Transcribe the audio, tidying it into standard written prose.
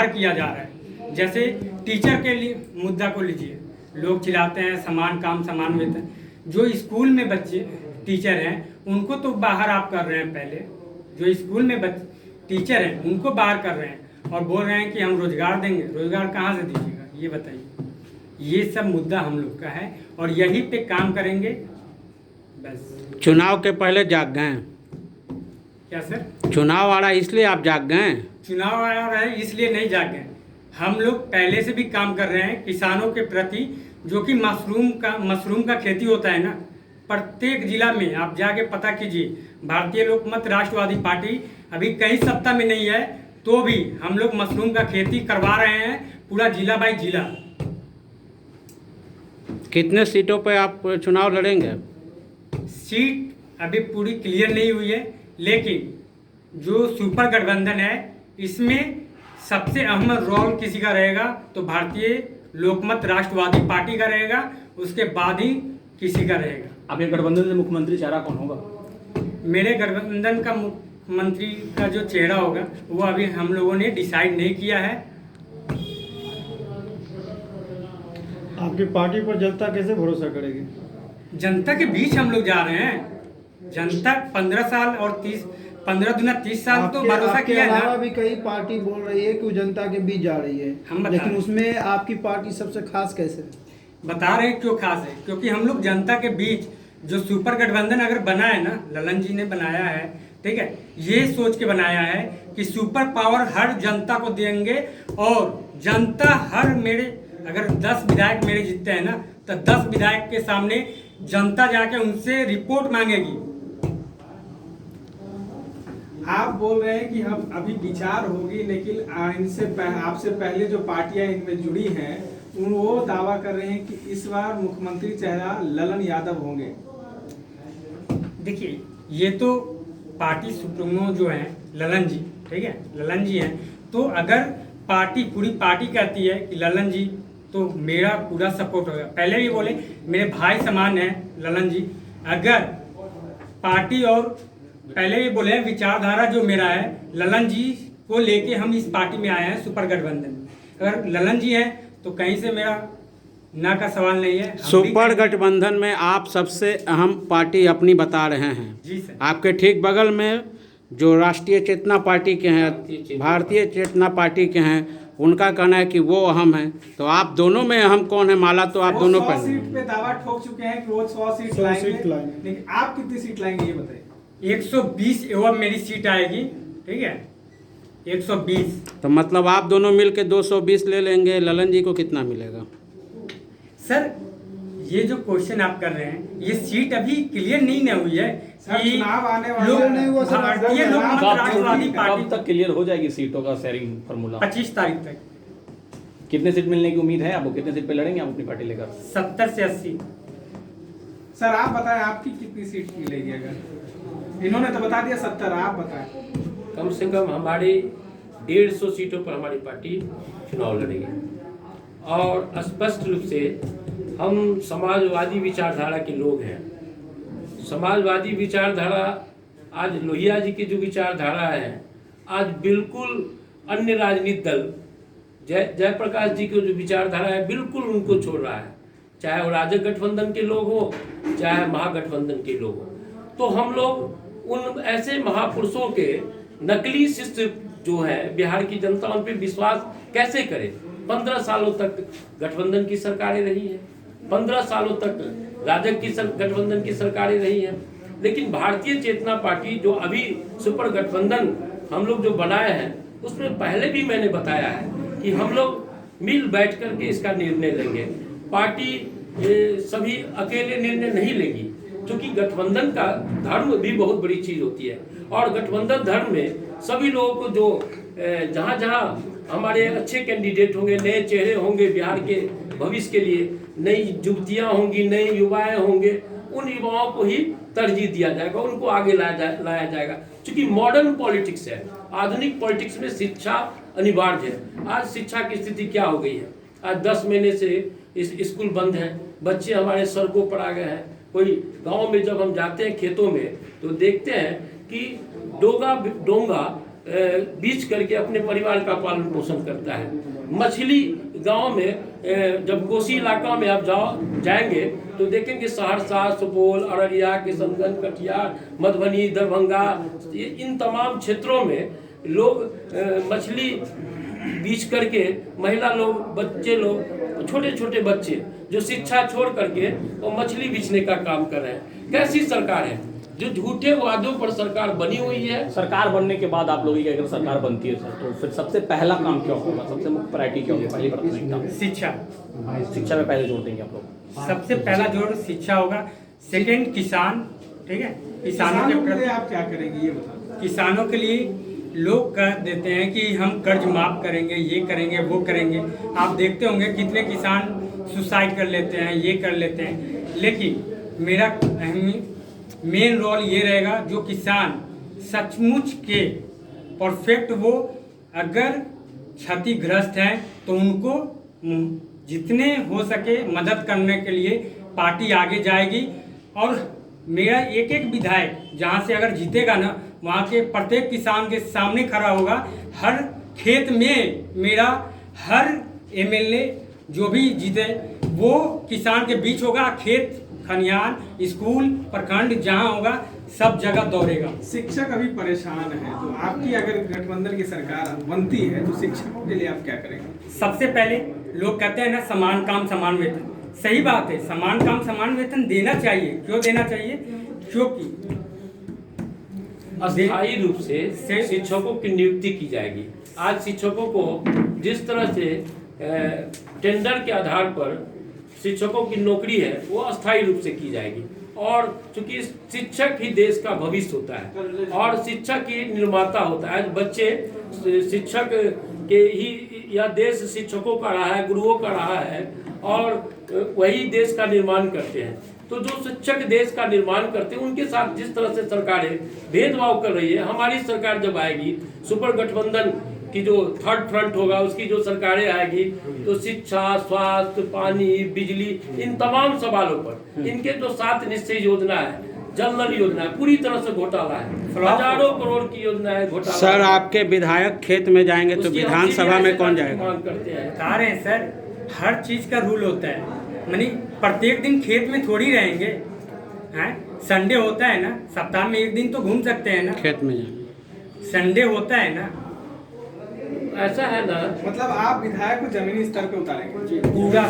किया जा रहा है। जैसे टीचर के लिए मुद्दा को लीजिए, लोग चिल्लाते हैं समान काम समान वेतन। जो स्कूल में बच्चे टीचर हैं उनको तो बाहर आप कर रहे हैं। पहले जो स्कूल में टीचर हैं उनको बाहर कर रहे हैं और बोल रहे हैं कि हम रोजगार देंगे। रोजगार कहाँ से दीजिएगा ये बताइए। ये सब मुद्दा हम लोग का है और यही पे काम करेंगे बस। चुनाव के पहले जाग गए? क्या सर? चुनाव आ रहा है इसलिए आप जाग गए? चुनाव आ रहा है इसलिए नहीं जाग गए। हम लोग पहले से भी काम कर रहे हैं किसानों के प्रति। जो कि मशरूम का खेती होता है ना, प्रत्येक जिला में आप जाके पता कीजिए। भारतीय लोकमत राष्ट्रवादी पार्टी अभी कई सत्ता में नहीं है तो भी हम लोग मशरूम का खेती करवा रहे हैं पूरा जिला बाई जिला। कितने सीटों पे आप चुनाव लड़ेंगे? सीट अभी पूरी क्लियर नहीं हुई है, लेकिन जो सुपर गठबंधन है इसमें सबसे अहम रोल किसी का रहेगा तो भारतीय लोकमत राष्ट्रवादी पार्टी का रहेगा, उसके बाद ही किसी का रहेगा। आपके गठबंधन से मुख्यमंत्री चेहरा कौन होगा? मेरे गठबंधन का मुख्यमंत्री का जो चेहरा होगा वो अभी हम लोगों ने डिसाइड नहीं किया है। आपकी पार्टी पर जनता कैसे भरोसा करेगी? जनता के बीच हम लोग जा रहे हैं। जनता 15 साल और 15 दुना 30 साल तो भरोसा किया है ना। भी कई पार्टी बोल रही है कि वो जनता के बीच जा रही है, लेकिन उसमें आपकी पार्टी सबसे खास कैसे? बता रहे हैं क्यों खास है, क्योंकि हम लोग जनता के बीच जो सुपर गठबंधन अगर बना है ना, ललन जी ने बनाया है, ठीक है, ये सोच के बनाया है कि सुपर पावर हर जनता को देंगे और जनता हर मेरे अगर 10 विधायक मेरे जीतते हैं ना तो 10 विधायक के सामने जनता जाके उनसे रिपोर्ट मांगेगी। आप बोल रहे हैं कि हम अभी विचार होगी, लेकिन इनसे आपसे पहले जो पार्टियां इनमें जुड़ी हैं वो दावा कर रहे हैं कि इस बार मुख्यमंत्री चेहरा ललन यादव होंगे। देखिए ये तो पार्टी सुप्रीमो जो है ललन जी, ठीक है, ललन जी हैं, तो अगर पूरी पार्टी कहती है कि ललन जी, तो मेरा पूरा सपोर्ट होगा। पहले भी बोले मेरे भाई समान है ललन जी। अगर पार्टी और पहले भी बोले विचारधारा जो मेरा है ललन जी को लेके हम इस पार्टी में आए हैं सुपर गठबंधन। अगर ललन जी हैं तो कहीं से मेरा ना का सवाल नहीं है। सुपर गठबंधन में आप सबसे अहम पार्टी अपनी बता रहे हैं। जी सर। आपके ठीक बगल में जो राष्ट्रीय चेतना पार्टी के हैं, भारतीय चेतना पार्टी के हैं, उनका कहना है कि वो अहम है। तो आप दोनों में अहम कौन है? माला तो आप दोनों पर 100 सीट पे दावा ठोक चुके हैं कि वो 100 सीट लाएंगे, लेकिन आप कितनी सीट लाएंगे ये बताइए। 120 एवं मेरी सीट आएगी, ठीक है, 120। तो मतलब आप दोनों मिल के 220 ले लेंगे। ललन जी को कितना मिलेगा? सर ये जो क्वेश्चन आप कर रहे हैं ये सीट अभी क्लियर नहीं ना हुई है कि चुनाव आने वाला भारतीय लोकमत राष्ट्रवादी पार्टी कब तक क्लियर हो जाएगी सीटों का शेयरिंग फार्मूला? 25 तारीख तक। कितने सीट मिलने की उम्मीद है आपको? कितने सीट पे लड़ेंगे आप अपनी पार्टी लेकर? 70 से 80। सर आप बताएं आपकी कितनी सीट मिलेगी? अगर इन्होंने तो बता दिया 70, आप बताएं। कम से कम हमारी 150 सीटों पर हमारी पार्टी चुनाव लड़ेगी और स्पष्ट रूप से हम समाजवादी विचारधारा के लोग हैं। समाजवादी विचारधारा आज लोहिया जी की जो विचारधारा है आज बिल्कुल अन्य राजनीतिक दल जयप्रकाश जी की जो विचारधारा है बिल्कुल उनको छोड़ रहा है, चाहे वो राजग गठबंधन के लोग हो चाहे महागठबंधन के लोग हो। तो हम लोग उन ऐसे महापुरुषों के नकली शिष्य जो है बिहार की जनता उन पर विश्वास कैसे करे? 15 सालों तक गठबंधन की सरकारें रही है, 15 सालों तक राजग की गठबंधन की सरकारें रही है, लेकिन भारतीय चेतना पार्टी जो अभी सुपर गठबंधन हम लोग जो बनाए हैं उसमें पहले भी मैंने बताया है कि हम लोग मिल बैठ करके इसका निर्णय लेंगे। पार्टी सभी अकेले निर्णय नहीं लेगी, क्योंकि गठबंधन का धर्म भी बहुत बड़ी चीज होती है और गठबंधन धर्म में सभी लोगों को जो जहाँ जहाँ हमारे अच्छे कैंडिडेट होंगे, नए चेहरे होंगे बिहार के भविष्य के लिए, नई युवतियाँ होंगी, नए युवाएं होंगे, उन युवाओं को ही तरजीह दिया जाएगा, उनको आगे लाया जाएगा। क्योंकि मॉडर्न पॉलिटिक्स है, आधुनिक पॉलिटिक्स में शिक्षा अनिवार्य है। आज शिक्षा की स्थिति क्या हो गई है? आज 10 महीने से इस स्कूल बंद है, बच्चे हमारे सड़कों पर आ गए हैं। कोई गांव में जब हम जाते हैं खेतों में तो देखते हैं कि डोंगा बीच करके अपने परिवार का पालन पोषण करता है। मछली गांव में जब कोसी इलाका में आप जाएंगे तो देखेंगे सहरसा, सुपौल, अररिया, किशनगंज, कटिहार, मधुबनी, दरभंगा, इन तमाम क्षेत्रों में लोग मछली बीच करके महिला लोग, बच्चे लोग, छोटे छोटे बच्चे जो शिक्षा छोड़ करके वो मछली बेचने का काम कर रहे हैं। कैसी सरकार है जो झूठे वादों पर सरकार बनी हुई है। सरकार बनने के बाद आप लोगों की अगर सरकार बनती है सर, तो फिर सबसे पहला काम क्या होगा, सबसे मुख्य प्रायोरिटी क्या होगी, पहली प्राथमिकता? शिक्षा। शिक्षा में पहले जोड़ देंगे आप लोग? सबसे पहला जोड़ शिक्षा होगा। सेकंड किसान, ठीक है, किसानों के लिए के आप क्या करेंगे ये बताओ। किसानों के लिए लोग कह देते हैं कि हम कर्ज माफ करेंगे, ये करेंगे, वो करेंगे। आप देखते होंगे कितने किसान सुसाइड कर लेते हैं, ये कर लेते हैं। लेकिन मेरा मेन रोल ये रहेगा, जो किसान सचमुच के परफेक्ट वो अगर क्षतिग्रस्त हैं तो उनको जितने हो सके मदद करने के लिए पार्टी आगे जाएगी। और मेरा एक एक विधायक जहाँ से अगर जीतेगा ना, वहाँ के प्रत्येक किसान के सामने खड़ा होगा। हर खेत में मेरा हर एमएलए जो भी जीते वो किसान के बीच होगा। खेत, खलिहान, स्कूल, प्रखंड जहाँ होगा सब जगह दौड़ेगा। शिक्षक अभी परेशान है, तो आपकी अगर गठबंधन की सरकार बनती है तो शिक्षकों के लिए आप क्या करेंगे? सबसे पहले लोग कहते हैं ना, समान काम समान वेतन। सही बात है, समान काम समान वेतन देना चाहिए। क्यों देना चाहिए? क्योंकि अस्थायी रूप से शिक्षकों की नियुक्ति की जाएगी। आज शिक्षकों को जिस तरह से टेंडर के आधार पर शिक्षकों की नौकरी है वो अस्थायी रूप से की जाएगी। और चूंकि शिक्षक ही देश का भविष्य होता है और शिक्षक ही निर्माता होता है। आज बच्चे शिक्षक के ही, या देश शिक्षकों का रहा है, गुरुओं का रहा है और वही देश का निर्माण करते हैं। तो जो शिक्षक देश का निर्माण करते हैं उनके साथ जिस तरह से सरकारें भेदभाव कर रही है, हमारी सरकार जब आएगी, सुपर गठबंधन की जो थर्ड फ्रंट होगा उसकी जो सरकारें आएगी, तो शिक्षा, स्वास्थ्य, पानी, बिजली, इन तमाम सवालों पर इनके जो 7 निश्चय योजना है, जल नल योजना है, पूरी तरह से घोटाला है। हजारों करोड़ की योजना है, घोटाला। सर आपके विधायक खेत में जाएंगे तो विधानसभा में कौन जाएगा? मांग करते हैं। बता रहे हैं सर, हर चीज का रूल होता है। मानी प्रत्येक दिन खेत में थोड़ी रहेंगे हैं। संडे होता है ना, सप्ताह में एक दिन तो घूम सकते हैं ना। खेत में जाएंगे, संडे होता है ना। ऐसा है ना, मतलब आप विधायक को जमीनी स्तर पे उतारेंगे? पूरा